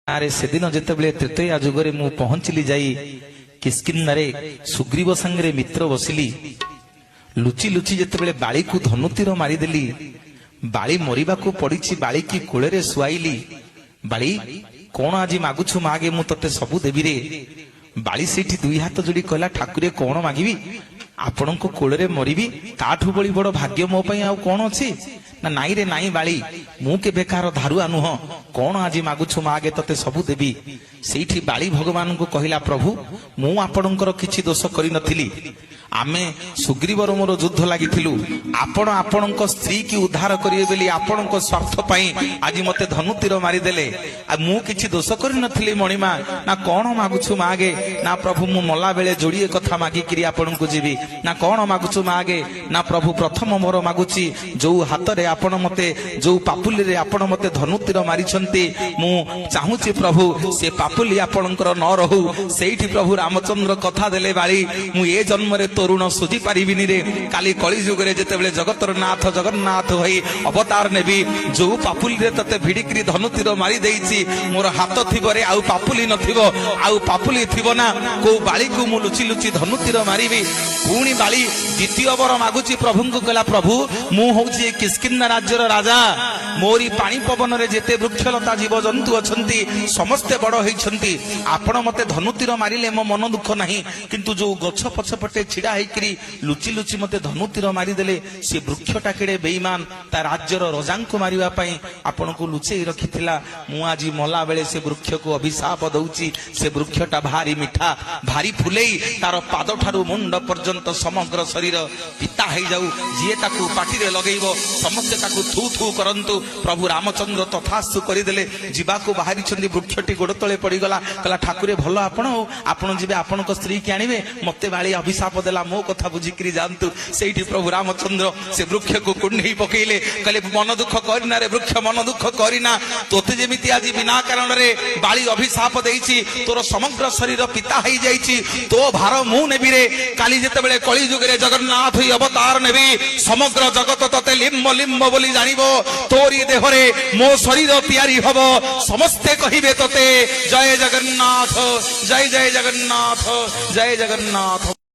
ଆରେ ସେଦିନ ଯେତେବେଳେ ତ୍ରେତୟା ଯୁଗରେ ମୁଁ ପହଞ୍ଚିଲି ଯାଇ କିସ୍କିନ୍ଧାରେ ସୁଗ୍ରୀବ ସାଙ୍ଗରେ ମିତ୍ର ବସିଲି। ଲୁଚି ଲୁଚି ଯେତେବେଳେ ବାଳିକୁ ଧନୁତୀର ମାରିଦେଲି, ବାଳି ମରିବାକୁ ପଡିଛି, ବାଳିକି କୋଳରେ ଶୁଆଇଲି। ବାଳି କଣ ଆଜି ମାଗୁଛୁ ମାଗେ, ମୁଁ ତତେ ସବୁ ଦେବିରେ। ବାଳି ସେଇଠି ଦୁଇ ହାତ ଯୋଡି କହିଲା, ଠାକୁରେ କଣ ମାଗିବି, ଆପଣଙ୍କ କୋଳରେ ମରିବି, ତାଠୁ ବଳି ବଡ ଭାଗ୍ୟ ମୋ ପାଇଁ ଆଉ କଣ ଅଛି। ନା ନାଇଁ ରେ ନାଇଁ ବାଳି, ମୁଁ କେବେ କାହାର ଧାରୁଆ ନୁହଁ, କଣ ଆଜି ମାଗୁଛୁ ମାଗେ, ତତେ ସବୁ ଦେବି। ସେଇଠି ବାଳି ଭଗବାନଙ୍କୁ କହିଲା, ପ୍ରଭୁ ମୁଁ ଆପଣଙ୍କର କିଛି ଦୋଷ କରିନଥିଲି, ଆମେ ସୁଗ୍ରୀବର ମୋର ଯୁଦ୍ଧ ଲାଗିଥିଲୁ, ଆପଣ ଆପଣଙ୍କ ସ୍ତ୍ରୀ କି ଉଦ୍ଧାର କରିବେ ବୋଲି ଆପଣଙ୍କ ସ୍ୱାର୍ଥ ପାଇଁ ଆଜି ମତେ ଧନୁତୀର ମାରିଦେଲେ। ଆଉ ମୁଁ କିଛି ଦୋଷ କରିନଥିଲି ମଣିମା। ନା କଣ ମାଗୁଛୁ ମାଗେ। ନା ପ୍ରଭୁ ମୁଁ ମଲା ବେଳେ ଯୋଡିଏ କଥା ମାଗିକିରି ଆପଣଙ୍କୁ ଯିବି। ନା କଣ ମାଗୁଛୁ ମାଗେ। ନା ପ୍ରଭୁ ପ୍ରଥମ ମୋର ମାଗୁଛି, ଯୋଉ ହାତରେ ଆପଣ ମତେ, ଯୋଉ ପାପୁଲିରେ ଆପଣ ମତେ ଧନୁତୀର ମାରିଛନ୍ତି, ମୁଁ ଚାହୁଁଛି ପ୍ରଭୁ ସେ ପାପୁଲି ଆପଣଙ୍କର ନ ରହୁ। ସେଇଠି ପ୍ରଭୁ ରାମଚନ୍ଦ୍ର କଥା ଦେଲେ, ବାଳି ମୁଁ ଏ ଜନ୍ମରେ ତରୁଣ ସୁଝି ପାରିବିନି ରେ, କାଲି କଳି ଯୁଗରେ ଯେତେବେଳେ ଜଗତର ନାଥ ଜଗନ୍ନାଥ ହୋଇ ଅବତାର ନେବି, ଯୋଉ ପାପୁଲିରେ ତତେ ଭିଡିକିରି ଧନୁତୀର ମାରି ଦେଇଛି, ମୋର ହାତ ଥିବ ରେ, ଆଉ ପାପୁଲି ନଥିବ। ଆଉ ପାପୁଲି ଥିବ ନା, କୋଉ ବାଳିକୁ ମୁଁ ଲୁଚି ଲୁଚି ଧନୁତୀର ମାରିବି। ପୁଣି ବାଳି ଦ୍ୱିତୀୟ ବର ମାଗୁଛି ପ୍ରଭୁଙ୍କୁ, କହିଲା ପ୍ରଭୁ ମୁଁ ହଉଛି କିସ୍କିନ୍ଧା ରାଜ୍ୟର ରାଜା, ମୋରି ପାଣି ପବନରେ ଯେତେ ବୃକ୍ଷଲତା ଜୀବଜନ୍ତୁ ଅଛନ୍ତି ସମସ୍ତେ ବଡ ହେଇଛନ୍ତି, ଆପଣ ମତେ ଧନୁତୀର ମାରିଲେ ମୋ ମନ ଦୁଃଖ ନାହିଁ, କିନ୍ତୁ ଯୋଉ ଗଛ ପଛପଟେ ଛିଡା ହେଇକିରି ଲୁଚି ଲୁଚି ମତେ ଧନୁତୀର ମାରିଦେଲେ, ସେ ବୃକ୍ଷଟା କେଡେ ବେଇମାନ, ତା ରାଜ୍ୟର ରଜାଙ୍କୁ ମାରିବା ପାଇଁ ଆପଣଙ୍କୁ ଲୁଚେଇ ରଖିଥିଲା। ମୁଁ ଆଜି ମଲା ବେଳେ ସେ ବୃକ୍ଷକୁ ଅଭିଶାପ ଦଉଛି, ସେ ବୃକ୍ଷଟା ଭାରି ମିଠା, ଭାରି ଫୁଲେଇ, ତାର ପାଦ ଠାରୁ ମୁଣ୍ଡ ପର୍ଯ୍ୟନ୍ତ ସମଗ୍ର ଶରୀର ପିତା ହେଇଯାଉ, ଯିଏ ତାକୁ ପାଟିରେ ଲଗେଇବ ସମସ୍ତେ ତାକୁ ଥୁ ଥୁ କରନ୍ତୁ। ପ୍ରଭୁ ରାମଚନ୍ଦ୍ର ତଥାସ୍ତୁ କରିଦେଲେ। ଯିବାକୁ ବାହାରିଛନ୍ତି, ବୃକ୍ଷଟି ଗୋଡ ତଳେ ପଡିଗଲା। କହିଲା ଠାକୁରେ ଭଲ ଆପଣ, ଆପଣ ଯିବେ ଆପଣଙ୍କ ସ୍ତ୍ରୀ କି ଆଣିବେ, ମତେ ବାଳି ଅଭିଶାପ ଦେଲା, ମୋ କଥା ବୁଝିକିରି ଯାଆନ୍ତୁ। ସେଇଠି ପ୍ରଭୁ ରାମଚନ୍ଦ୍ର ସେ ବୃକ୍ଷକୁ କୁଣ୍ଢେଇ ପକେଇଲେ, କହିଲେ ମନ ଦୁଃଖ କରିନା ରେ ବୃକ୍ଷ, ମନ ଦୁଃଖ କରିନା, ତୋତେ ଯେମିତି ଆଜି ବିନା କାରଣରେ ବାଳି ଅଭିଶାପ ଦେଇଛି, ତୋର ସମଗ୍ର ଶରୀର ପିତା ହେଇଯାଇଛି, ତୋ ଭାର ମୁଁ ନେବି ରେ। କାଲି ଯେତେବେଳେ କଳି ଯୁଗରେ ଜଗନ୍ନାଥ ଅବତାର ନେବି, ସମଗ୍ର ଜଗତ ତତେ ଲିମ୍ବ ଲିମ୍ବ ବୋଲି ଜାଣିବ, ତୋରି ଦେହରେ ମୋ ଶରୀର ତିଆରି ହବ, ସମସ୍ତେ କହିବେ ତତେ ଜୟ ଜଗନ୍ନାଥ, ଜୟ ଜୟ ଜଗନ୍ନାଥ, ଜୟ ଜଗନ୍ନାଥ।